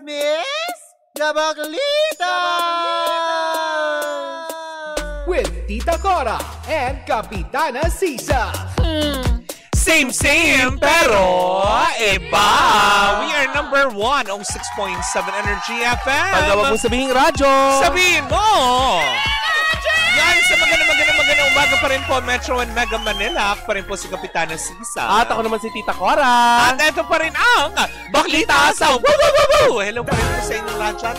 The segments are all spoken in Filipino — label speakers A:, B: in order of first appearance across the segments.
A: Miss Gabaglita!
B: With Tita Cora and Kapitana Sisa.
C: Same, pero iba. We are number 1 on 6.7 Energy FM.
D: Pag huwag mo sabihin radyo.
C: Sabihin mo. Yan, sa magandang umaga pa rin po, Metro and Mega Manila. Ako pa rin po si Kapitana Sisa.
D: At ako naman si Tita Cora.
C: At ito pa rin ang Baklita Asaw. Woo! Hello pa rin po sa inyong lahat dyan.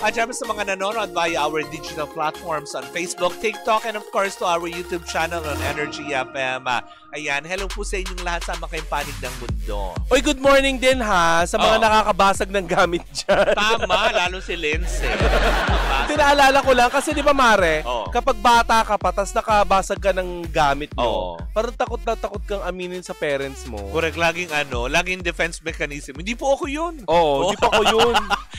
C: At syempre sa mga nanonood via our digital platforms on Facebook, TikTok, and of course to our YouTube channel on Energy FM. Ayan, hello po sa inyong lahat sa kayong panig ng mundo.
D: Oy, good morning din ha sa mga nakakabasag ng gamit dyan.
C: Tama, lalo si Lindsay.
D: Pinaalala ko lang kasi di ba Mare, kapag bata ka pa tas nakabasag ka ng gamit mo, parang takot na takot kang aminin sa parents mo.
C: Correct, laging defense mechanism. Hindi po ako yun.
D: Oo, hindi pa ako yun.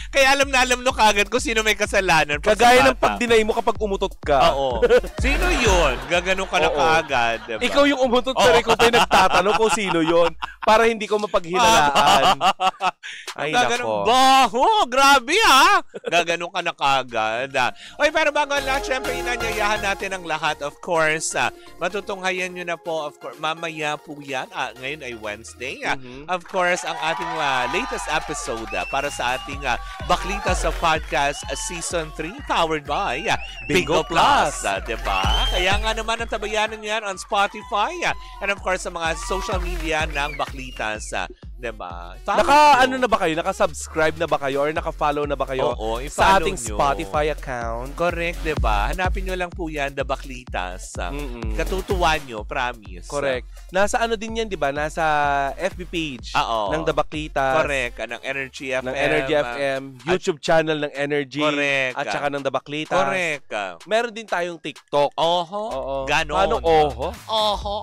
C: Kaya alam no kagad kung sino may kasalanan.
D: Kagaya ng pag-deny mo kapag umutot ka.
C: Oo. Sino yun? Gaganon ka na kagad. Diba?
D: Ikaw yung umutot pero ikaw pa yung nagtatanong kung sino yun para hindi ko mapaghilalaan. Ay, nako.
C: Baho! Grabe ha! Gaganon ka na kagad. Okay, pero bago ang lahat, syempre inanyayahan natin ang lahat. Of course, matutunghayan nyo na po, of course, mamaya po yan. Ngayon ay Wednesday. Of course, ang ating latest episode para sa ating Baklita sa Podcast Season 3 powered by Bingo Plus. Diba? Kaya nga naman ang tabayanan yan on Spotify and of course sa mga social media ng Baklitas. Diba?
D: Ano na ba kayo? Naka-subscribe na ba kayo? Or naka-follow na ba kayo sa ating Spotify account?
C: Correct, diba? Hanapin nyo lang po yan, The Baklitas. Katutuwa nyo, promise.
D: Correct. Nasa ano din yan, diba? Nasa FB page ng The Baklitas.
C: Correct. Ng Energy FM.
D: Ng Energy FM. YouTube channel ng Energy.
C: Correct.
D: At saka ng The Baklitas.
C: Correct.
D: Meron din tayong TikTok.
C: Oo. Ganon.
D: Paano oho?
C: Oho.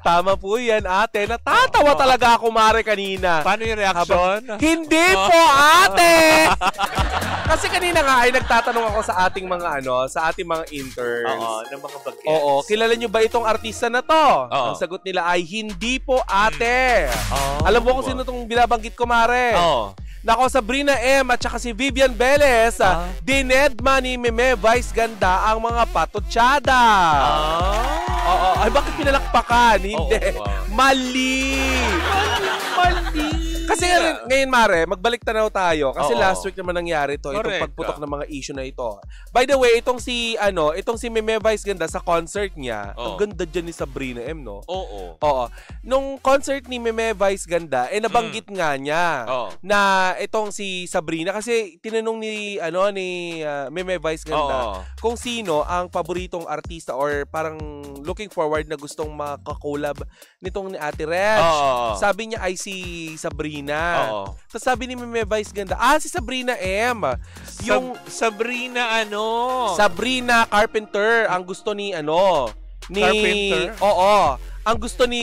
D: Tama po yan, ate. Natatawa talaga ako, Mare, kanina.
C: Paano yung reaction?
D: Hindi po, ate! Kasi kanina nga ay nagtatanong ako sa ating mga sa ating mga interns.
C: Ng mga bagets.
D: Oo, kilala nyo ba itong artista na to? Ang sagot nila ay, hindi po, ate. Alam mo kung sino itong binabanggit ko, Mare? Nako, Sabrina M. at saka si Vivian Velez. Dinedma ni Meme Vice Ganda ang mga patutsada. Ay, bakit pinalakpakan? Hindi. Mali! Kasi ngayon, Mare, magbalik tanaw tayo. Kasi last week naman nangyari ito. Itong pagputok ng mga issue na ito. By the way, itong si Meme Vice Ganda sa concert niya, ang ganda dyan ni Sabrina M, no?
C: Oo.
D: Nung concert ni Meme Vice Ganda, nabanggit nga niya na itong si Sabrina. Kasi tinanong ni Meme Vice Ganda kung sino ang paboritong artista or parang looking forward na gustong makakolab nitong ni Ate Red. Sabi niya ay si Sabrina. Tapos sabi ni Meme Vice Ganda, si Sabrina M. Yung
C: Sabrina
D: Sabrina Carpenter ang gusto ni
C: Carpenter?
D: Ang gusto ni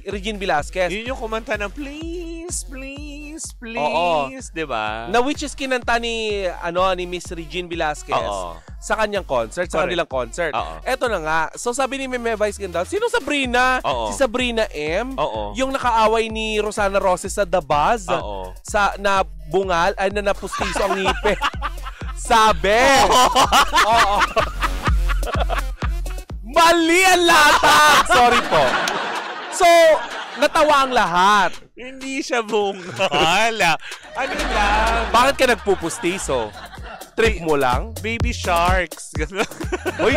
D: Regine Velasquez.
C: Yun yung kumanta ng please, please, please. Diba?
D: Na which is kinanta ni Miss Regine Velasquez sa kanyang concert, sa kanilang concert. Eto na nga. So sabi ni Meme Vice Ganda, sino Sabrina? Si Sabrina M. Yung nakaaway ni Rosana Roses sa The Buzz. Na bungal, na napustiso ang ngipin. Sabi. Mali ang latag! Sorry po. So, natawa ang lahat.
C: Hindi siya bungal. Ano lang?
D: Bakit ka nagpupustiso? Trip mo lang?
C: Baby sharks.
D: Uy,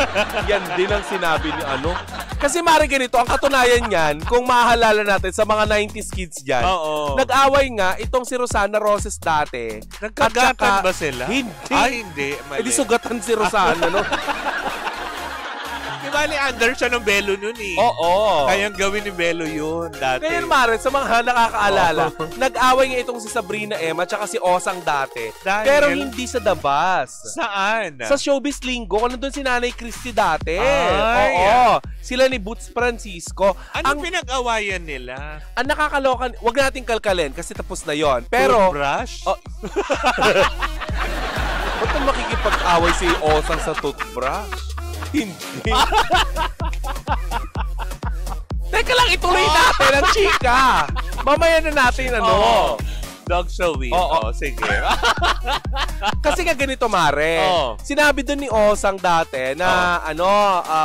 D: yan din ang sinabi ni Kasi Mare, ganito, ang katunayan yan, kung mahalala natin sa mga 90s kids dyan, nag-away nga itong si Rosana Roses dati.
C: Nagkagatan ba sila?
D: Hindi.
C: Hindi. Mali.
D: Di sugatan si Rosana, no?
C: Di ba under siya ng Belo nun eh? Kayang gawin ni Belo yun dati.
D: Ngayon, Mare, sa mga nakakaalala, nag-away nga itong si Sabrina M at saka si Osang dati. Pero hindi sa The Buzz.
C: Saan?
D: Sa Showbiz Linggo. Kung nandun si Nanay Christy dati. Sila ni Boots Francisco.
C: Anong pinag-awayan nila?
D: Ang nakakalokan, wag nating kalkalin kasi tapos na yon. Pero
C: toothbrush?
D: Ba't makikipag-away si Osang sa toothbrush? Hindi. Teka lang, ituloy natin ang chika. Mamaya na natin,
C: Dog showing. Sige.
D: Kasi nga ganito, Mare. Sinabi doon ni Osang dati na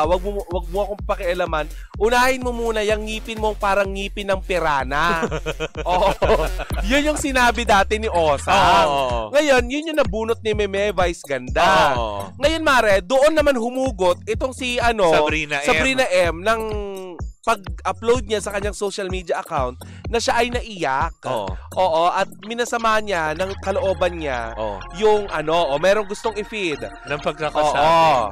D: wag mo akong pakialaman. Unahin mo muna yung ngipin mong parang ngipin ng pirana. Yun yung sinabi dati ni Osang. Ngayon, yun yung nabunot ni Meme Vice Ganda. Ngayon, Mare, doon naman humugot itong si Sabrina M ng pag-upload niya sa kanyang social media account na siya ay naiyak. At minasama niya ng kalooban niya yung merong gustong i-feed
C: ng pagkakasabi.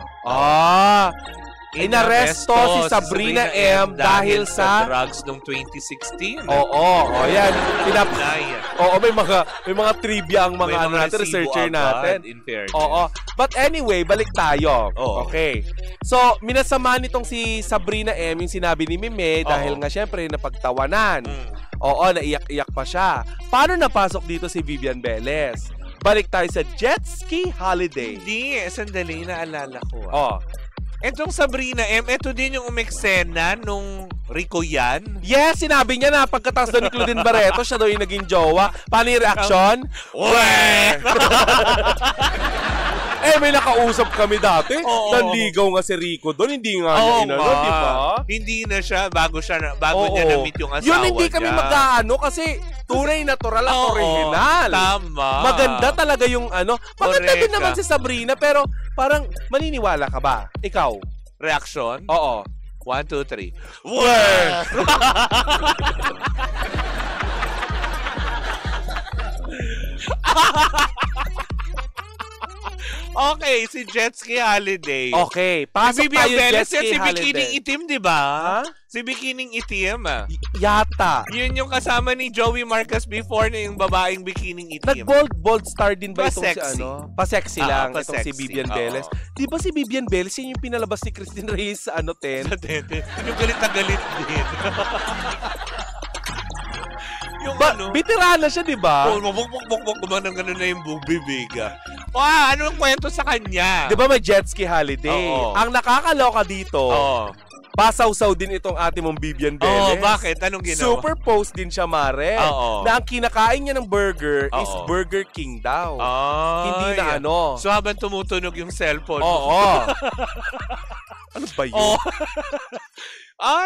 D: Inaresto si Sabrina M dahil sa
C: drugs noong 2016.
D: Yan. May mga trivia ang mga researcher natin. But anyway, balik tayo. Okay. So, minasama nitong si Sabrina M yung sinabi ni Meme dahil nga syempre napagtawanan. Naiyak-iyak pa siya. Paano napasok dito si Vivian Velez? Balik tayo sa jet ski holiday.
C: Hindi, sandali, naalala ko. Etong Sabrina M, ito din yung umeksena nung Rico yan.
D: Yes, sinabi niya na pagkatapos daw ni Claudine Barreto, siya daw yung naging jowa. Paano yung reaction? May nakausap kami dati. Nanligaw nga si Rico doon. Hindi nga niya inano, di ba?
C: Hindi na siya, bago niya na-meet yung asawa
D: yun, hindi kami mag-aano kasi tunay, natural at original.
C: Tama.
D: Maganda talaga yung Maganda din naman si Sabrina, pero parang maniniwala ka ba? Ikaw?
C: Reaction? 1, 2, 3. Okay, si jet ski holiday.
D: Okay, pasok tayo jet ski
C: si
D: holiday.
C: Bikining Itim, di ba? Si Bikining Itim.
D: Yata.
C: Yun yung kasama ni Joey Marcos before na yung babaeng Bikining Itim.
D: Nag-bold star din ba itong
C: Pa-sexy.
D: si Pa-sexy lang
C: pa-sexy.
D: itong si Vivian Velez. Di ba si Vivian Velez yun yung pinalabas ni Christine Reyes sa Ten?
C: Yung galit na galit din. Yung
D: veterana siya, di ba?
C: Gumanang gano'n na yung bibig. Anong kwento sa kanya?
D: Di ba may jet ski holiday? Ang nakakaloka dito, pasawsaw din itong ate mong Vivian Velez.
C: Bakit? Anong ginawa?
D: Super post din siya, Mare. Na ang kinakain niya ng burger is Burger King daw. Hindi na
C: So habang tumutunog yung cellphone.
D: Ano ba yun?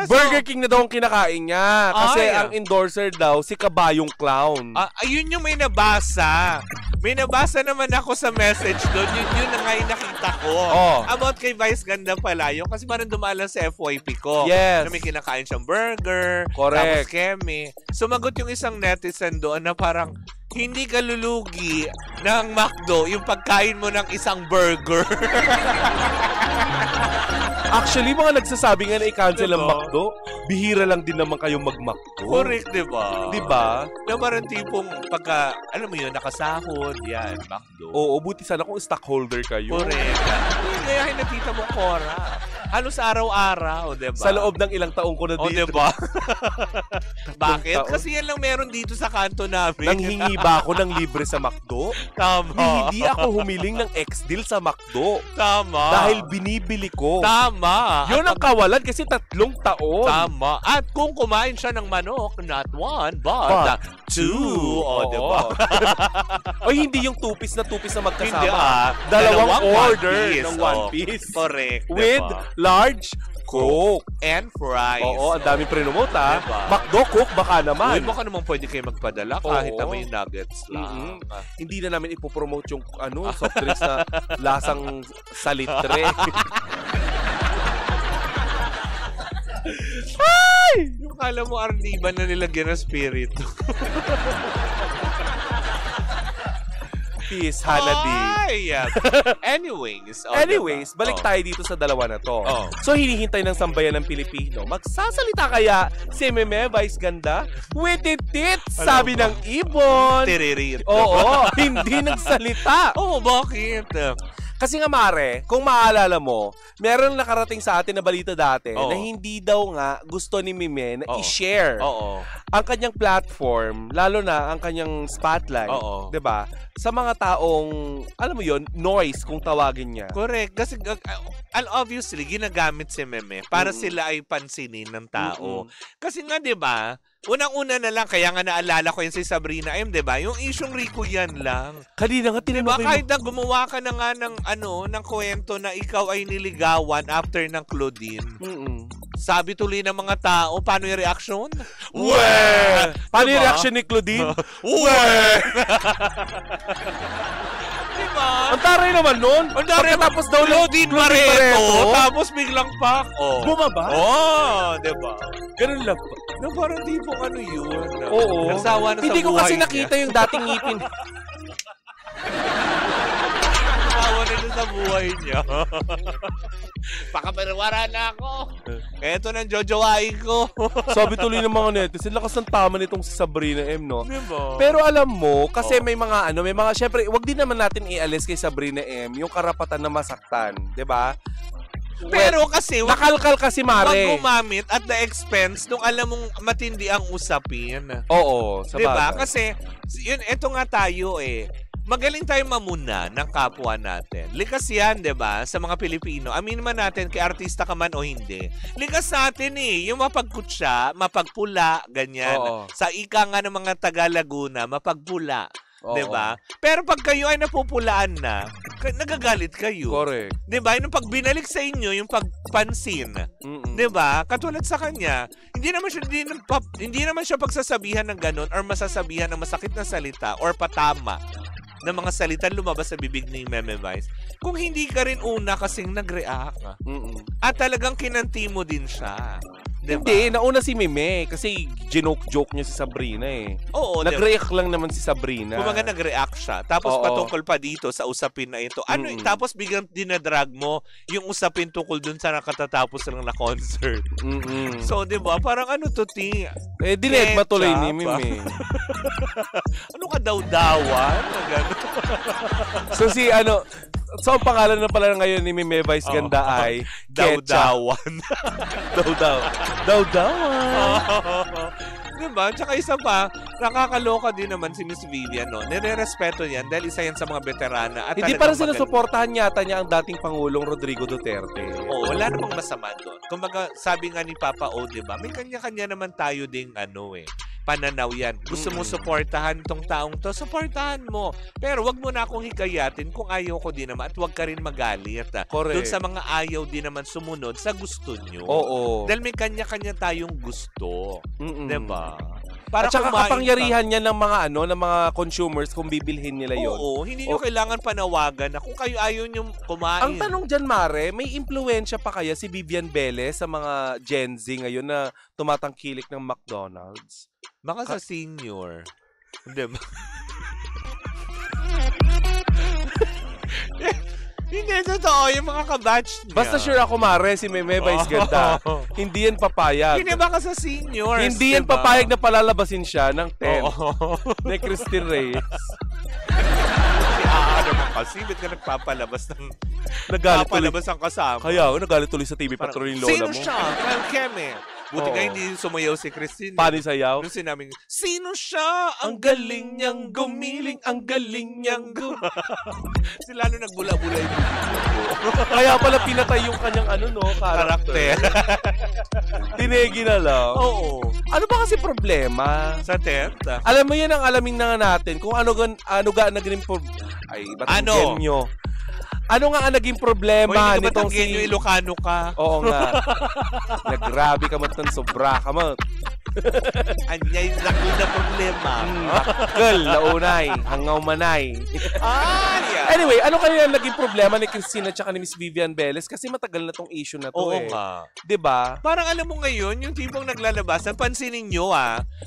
D: Burger King na daw ang kinakain niya. Kasi ang endorser daw, si Kabayong Clown.
C: Ayun yung may nabasa. May nabasa naman ako sa message doon. Yun na nga yung nakita ko. About kay Vice Ganda pala. Yung kasi parang dumalang sa FYP ko.
D: Yes.
C: Na may kinakain siyang burger.
D: Correct.
C: Tapos keme. Sumagot yung isang netizen doon na parang, hindi ka lulugi ng McDo yung pagkain mo ng isang burger.
D: Actually, mga nagsasabi nga na i-cancel ang McDo, bihira lang din naman kayong mag-McDo.
C: Correct, diba?
D: Diba?
C: Na parang tipong pagka, alam mo yun, nakasahod, yan, McDo.
D: Oo, buti sana kung stockholder kayo.
C: Correct. Kaya nakita mo, Cora. Halos araw-araw, diba?
D: Sa loob ng ilang taong ko na dito.
C: Diba? Bakit? Kasi yan lang meron dito sa kanto namin.
D: Nanghingi ba ako ng libre sa McDo?
C: Tama.
D: Hindi ako humiling ng ex-deal sa McDo.
C: Tama.
D: Dahil binibili ko.
C: Tama.
D: Yun ang kawalan kasi 3 taon.
C: Tama. At kung kumain siya ng manok, not 1, but 2. Diba?
D: O hindi yung 2-piece na magkasama.
C: Hindi,
D: dalawang order ng 1 piece.
C: Correct.
D: With large Coke
C: and fries.
D: Oo, ang daming pre-promote McDo, Coke, baka naman.
C: Baka naman pwede kayo magpadala kahit naman yung nuggets lang.
D: Hindi na namin ipopromote yung soft drinks na lasang salitre.
C: Ay! Yung kala mo Arniban na nilagyan ng spirito.
D: Peace, Hanabi.
C: Anyways,
D: balik tayo dito sa dalawa na to. So, hinihintay ng sambayan ng Pilipino. Magsasalita kaya si Meme Vice Ganda? With it, sabi ng ibon.
C: Tiririt.
D: Oo, hindi nagsalita.
C: Bakit?
D: Kasi nga, Mare, kung maalala mo, meron nakarating sa atin na balita dati na hindi daw nga gusto ni Meme na i-share ang kanyang platform, lalo na ang kanyang spotlight, 'di ba? Sa mga taong, alam mo yon, noise kung tawagin niya.
C: Correct. Kasi obviously, ginagamit si Meme para sila ay pansinin ng tao. Kasi nga, 'di ba, unang-una na lang, kaya nga naalala ko yun si Sabrina M, diba? Yung isyong Rico yan lang.
D: Kanina nga, tinanong
C: diba, kahit na gumawa ka na nga ng kwento na ikaw ay niligawan after ng Claudine. Sabi tuloy ng mga tao, paano yung reaction?
D: Weh! Paano yung reaction ni Claudine? Weh!
C: Diba?
D: Ang taray naman nun.
C: Ang taray
D: tapos daw
C: Claudine Barreto. Tapos biglang pak.
D: Bumaba?
C: Diba?
D: Ganun lang po.
C: No, parang tipong ano yun.
D: Oo.
C: Nagsawa na
D: Hindi
C: sa
D: ko kasi
C: buhay
D: nakita yung dating ngipin.
C: Nagsawa na sa buhay niya. Pakapariwara na ako. Eto nang jojowain ko.
D: Sabi tuloy ng mga netizen, lakas ng tama nitong si Sabrina M, no?
C: Diba?
D: Pero alam mo, kasi may mga syempre, wag din naman natin ialis kay Sabrina M yung karapatan na masaktan, 'di ba?
C: Pero kasi
D: nakalkal kasi mare.
C: Wag gumamit at the expense nung alam mong matindi ang usapin.
D: Oo, sa
C: diba? Kasi yun, eto nga tayo magaling tayo mamuna ng kapwa natin. Likas yan, diba? Sa mga Pilipino. Amin man natin kay artista ka man o hindi. Likas natin yung mapagkutsa, mapagpula, ganyan.
D: Oo.
C: Sa ika nga ng mga taga-Laguna, mapagpula. Diba? Pero pag kayo ay napupulaan na, nagagalit kayo.
D: Correct.
C: Diba? Yung pag binalik sa inyo, yung pagpansin. Diba? Katulad sa kanya, hindi naman siya pagsasabihan ng ganun or masasabihan ng masakit na salita or patama ng mga salita lumabas sa bibig ni Meme Vice. Kung hindi ka rin una kasing nag-react. At talagang kinanti mo din siya. Diba?
D: Hindi, nauna si Meme kasi joke niya si Sabrina
C: Oo,
D: nag-react lang naman si Sabrina.
C: Kumaga nag-react siya. Tapos patungkol pa dito sa usapin na ito. Tapos biglang dinadrag mo yung usapin tungkol dun sa nakatatapos lang na concert. So, di ba? Parang ano to, Ti?
D: Dinet ba tuloy ni Meme?
C: Ano ka daw-dawan?
D: So so ang pangalan na pala ngayon ni Meme Vice Ganda ay
C: Daw-dawan.
D: Daw-dawan.
C: Diba? Tsaka isa pa, nakakaloka din naman si Miss Vivian, no? Nire-respeto yan dahil isa yan sa mga veterana. At
D: hindi parang sinusuportahan yata niya ang dating Pangulong Rodrigo Duterte.
C: Oo, wala namang masama doon. Kumbaga, sabi nga ni Papa O, diba? May kanya-kanya naman tayo ding pananaw yan. Gusto mo suportahan tong taong to, suportahan mo. Pero wag mo na akong hikayatin kung ayaw ko din naman at wag ka rin magalit. Doon sa mga ayaw din naman sumunod sa gusto nyo.
D: Oo.
C: Dahil may kanya-kanya tayong gusto. Diba?
D: Para at saka kapangyarihan niya ng mga ng mga consumers kung bibilhin nila yon.
C: Oo, hindi nyo kailangan panawagan na kung kayo ayaw nyo kumain.
D: Ang tanong dyan, Mare, may impluwensya pa kaya si Vivian Velez sa mga Gen Z ngayon na tumatangkilik ng McDonald's?
C: Baka sa senior. Hindi ba? Hindi, totoo. Yung mga kabatch niya.
D: Basta sure ako, Mare, si Meme Vice Ganda. Hindi yan papayag.
C: Hindi baka sa seniors.
D: Hindi yan papayag na palalabasin siya ng 10 ni Christine Reyes.
C: Naman kasi, ba't ka nagpapalabas ng
D: nagpapalabas
C: ang kasama?
D: Kaya nagalit tuloy sa TV Patrol yung lola mo.
C: Sino siya? Keme. Buti nga hindi sumayaw si Christine.
D: Paano sayaw?
C: Nung sinaming, sino siya? Ang galing niyang gumiling, ang galing niyang Si lalo nagbula-bula yung
D: Kaya pala pinatay yung kanyang karakter. Tinegi na lang.
C: Oo.
D: Ano ba kasi problema?
C: Sa tent?
D: Alam mo yan ang alamin na natin kung ano ga naging genyo. Ano nga ang naging problema nitong si
C: Ilocano ka?
D: Oo nga. Nagrabe ka man sobra ka man.
C: Anyay laki na problema.
D: Bakal, launay, hangaw manay.
C: Yeah.
D: Anyway, ano kaya naging problema ni Christina at ni Miss Vivian Velez? Kasi matagal na tong issue na to.
C: Oo nga.
D: Diba?
C: Parang alam mo ngayon, yung tipong naglalabasan, pansinin nyo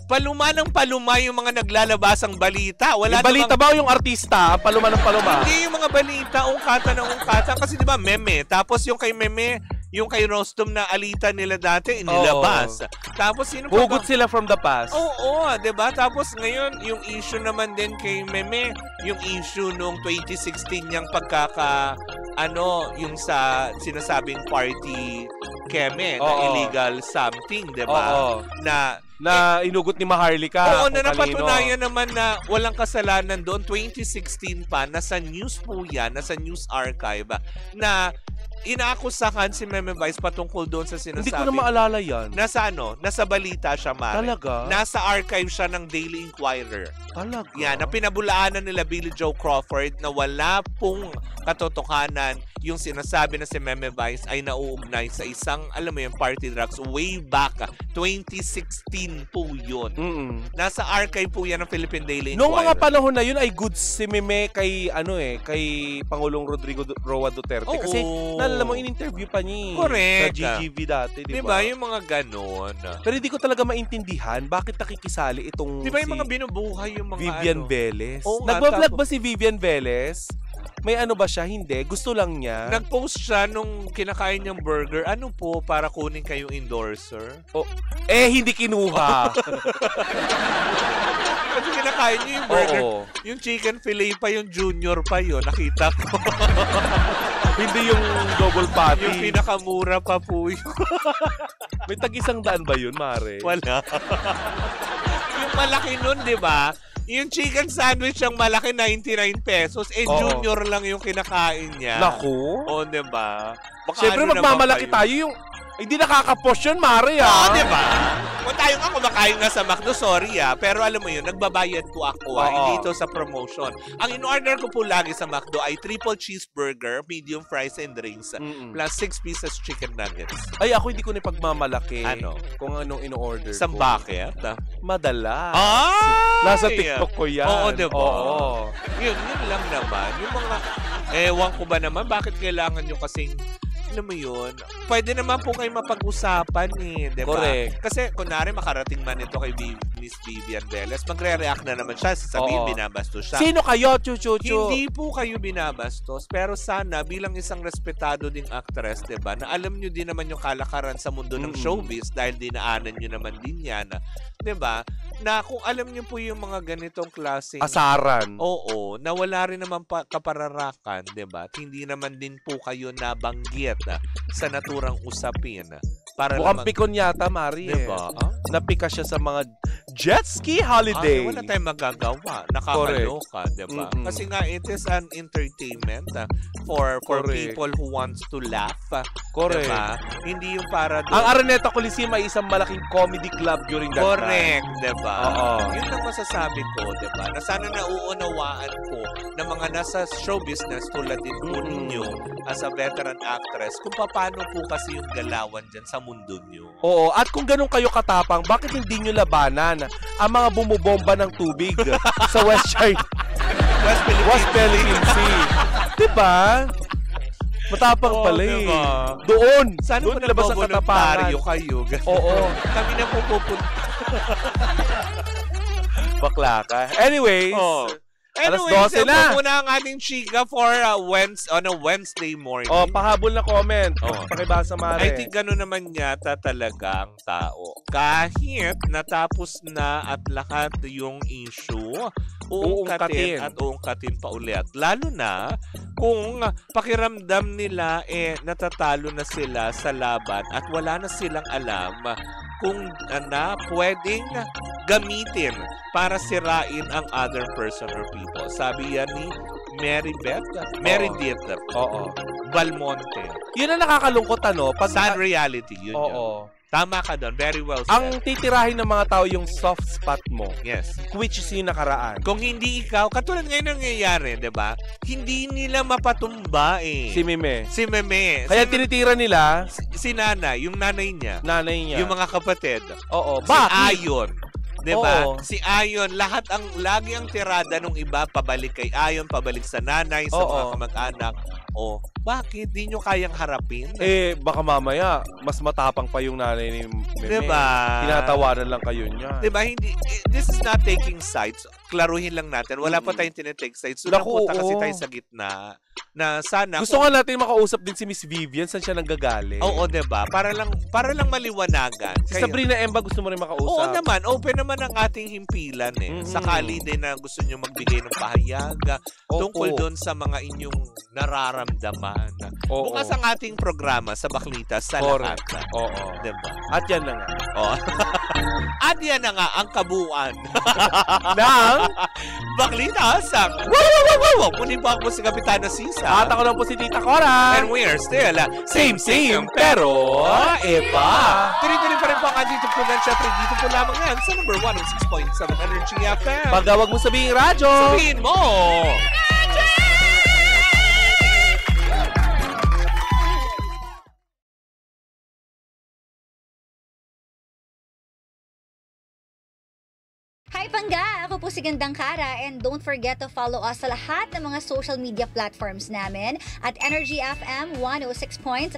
C: paluma ng paluma yung mga naglalabasang balita. Wala
D: yung balita ba o yung artista? Paluma ng paluma?
C: Hindi yung mga balita, ungkata ng ungkata. Kasi diba, Meme. Tapos yung kay Meme, yung kay Rostom na alita nila dati, inilabas. Tapos sino pa
D: hugot sila from the past.
C: Oo, diba? Tapos ngayon, yung issue naman din kay Meme, yung issue nung 2016 niyang yung sa sinasabing party Keme na illegal something, diba? Na inugot ni Maharlika. Oo, na napatunayan naman na walang kasalanan doon. 2016 pa, nasa news po yan, nasa news archive, na inaakusahan si Meme Vice patungkol doon sa sinasabi.
D: Hindi ko na maalala yan.
C: Nasa balita siya, Mare.
D: Talaga?
C: Nasa archive siya ng Daily Inquirer.
D: Talaga?
C: Yan, na pinabulaanan nila Billy Joe Crawford na wala pong katotohanan yung sinasabi na si Meme Vice ay nauugnay sa isang, alam mo yung party drugs way back 2016 po yun. Nasa archive po yan ng Philippine Daily Inquirer.
D: Noong mga panahon na yun ay goods si Meme kay kay Pangulong Rodrigo Roa Duterte.
C: Oo.
D: Kasi naalala mo in-interview pa niya.
C: Correct.
D: Sa GGV dati, di
C: Diba?
D: ba?
C: Yung mga ganon.
D: Pero hindi ko talaga maintindihan bakit nakikisali itong
C: Diba yung mga binubuhay yung mga
D: Vivian Velez.
C: Oo nga,
D: Nagbablog ba si Vivian Velez? May ano ba siya? Hindi. Gusto lang niya.
C: Nag-post siya nung kinakain niyang burger. Ano po para kunin kayong endorser?
D: Hindi kinuha.
C: Kasi kinakain niyo yung burger.
D: Oo.
C: Yung chicken fillet pa, yung junior pa yun. Nakita ko.
D: Hindi yung double patty.
C: Yung pinakamura pa po yun.
D: May tag-100 ba yun, Mare?
C: Wala. Yung malaki nun, di ba? Yung chicken sandwich ang malaki, 99 pesos. Junior lang yung kinakain niya.
D: Naku.
C: O, di ba?
D: Siyempre, magmamalaki tayo yung... Hindi nakaka-post yun, Mare,
C: Oo, di ba? Kung tayo nga kumakain nga sa McDo, sorry Pero alam mo yun, nagbabayad po ako hindi ito sa promotion. Ang in-order ko po lagi sa McDo ay triple cheeseburger, medium fries and drinks, plus 6 pieces chicken nuggets.
D: Ay, ako hindi ko na pagmamalaki.
C: Ano?
D: Kung anong in-order
C: Sa
D: ko.
C: bucket?
D: Madalas.
C: Ay!
D: Nasa TikTok ko yan.
C: Oo, di ba?
D: Oo.
C: Yun lang naman. Yung mga, ewan ko ba naman, bakit kailangan nyo kasing, alam mo yun, pwede naman po kayo mapag-usapan di ba?
D: Correct.
C: Kasi, kunwari, makarating man ito kay Miss Vivian Velez, magre-react na naman siya, sasabihin binabastos siya.
D: Sino kayo, Chuchuchu?
C: Hindi po kayo binabastos, pero sana, bilang isang respetado ding actress, di ba, na alam nyo din naman yung kalakaran sa mundo ng showbiz, dahil dinaanan nyo naman din yan, di ba? Na kung alam nyo po yung mga ganitong klaseng
D: asaran.
C: Oo, na wala rin naman kapararakan, 'di ba? Hindi naman din po kayo nabanggit sa naturang usapin para
D: mukhang pikon yata, Mari.
C: 'Di ba?
D: Napika siya sa mga jet ski holiday.
C: Wala tayong magagawa. Nakakaloka, 'di ba? Kasi nga it is an entertainment for people who wants to laugh.
D: Correct.
C: Diba? Hindi yung para doon.
D: Ang Araneta Coliseum ay isang malaking comedy club during that time.
C: Correct, 'di ba?
D: Oo.
C: Yun lang masasabi ko, 'di ba? Na sana nauunawaan ko na mga nasa show business tulad din po ninyo as a veteran actress kung paano po kasi yung galawan dyan sa mundo nyo.
D: Oo, at kung ganun kayo katapang, bakit hindi nyo labanan ang mga bumubomba ng tubig sa West Philippine Sea? Diba? Matapang pala
C: diba?
D: Doon!
C: Sana
D: doon labas ang katapangan.
C: Kayo.
D: Oo.
C: Kami na po pupunta.
D: Bakla ka. Anyways, alas 12 na.
C: Muna ang ating chika for on a Wednesday morning.
D: Pahabol na comment. Pakibasa, Mare.
C: I think gano'n naman yata talaga ang tao. Kahit natapos na at lahat yung issue, uungkatin pa ulit. Lalo na kung pakiramdam nila natatalo na sila sa laban at wala na silang alam kung pwedeng gamitin para sirain ang other person or people. Sabi yan ni Meredith Balmonte.
D: Yun ang nakakalungkot,
C: Sad reality, yun.
D: Oo.
C: Tama ka doon. Very well said.
D: Ang titirahin ng mga tao yung soft spot mo.
C: Yes.
D: Which is yung nakaraan.
C: Kung hindi ikaw, katulad ngayon nangyayari, di ba? Hindi nila mapatumba
D: Si Meme.
C: Kaya
D: tinitira nila
C: si Nanay, yung nanay niya. Yung mga kapatid.
D: Oo.
C: Si Ayon. Diba?
D: Oo.
C: Si Ayon, lagi ang tirada nung iba, pabalik kay Ayon, pabalik sa nanay, sa mga kamag-anak. Bakit? Di nyo kayang harapin?
D: Baka mamaya, mas matapang pa yung nanay ni Meme.
C: Diba?
D: Tinatawanan lang kayo niya.
C: Diba? This is not taking sides. Klaruhin lang natin. Wala pa tayong tinitake sides. So, napunta kasi tayo sa gitna na sana...
D: Gusto nga natin makausap din si Miss Vivian. Saan siya nanggagaling?
C: Oo, diba? Para lang maliwanagan.
D: Si Sabrina Emba gusto mo rin makausap?
C: Oo naman. Open naman ang ating himpilan Sakali din na gusto nyo magbigay ng pahayag tungkol doon sa mga inyong nararamdaman nararamdaman.
D: Oo.
C: Bukas ang ating programa sa Baklita sa
D: Correct.
C: lahat.
D: Oo.
C: Diba?
D: At yan na nga.
C: Oh. At yan na nga ang kabuuan
D: Nang
C: Baklita sa wow! Muli po ako si Kapitana Sisa.
D: at ako lang po si Tita Cora.
C: And we are still
D: Same, pero iba.
C: Tuloy-tuloy pa rin po ang ating tugtugan. Siyempre, dito po lamang yan sa number 106.7 Energy FM.
D: Pagka wag mo sabihin radyo.
C: Sabihin mo!
E: Hi Pangga! Ako po si Gandang Kara and don't forget to follow us sa lahat ng mga social media platforms namin at Energy FM 106.7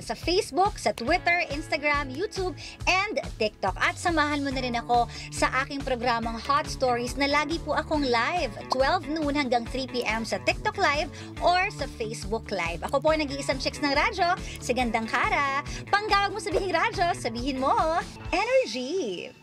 E: sa Facebook, sa Twitter, Instagram, YouTube, and TikTok. At samahan mo na rin ako sa aking programang Hot Stories na lagi po akong live 12 noon hanggang 3 p.m. sa TikTok Live or sa Facebook Live. Ako po nag-iisang chicks ng radyo, si Gandang Kara. Panggawag mo sabihin radyo, sabihin mo, Energy!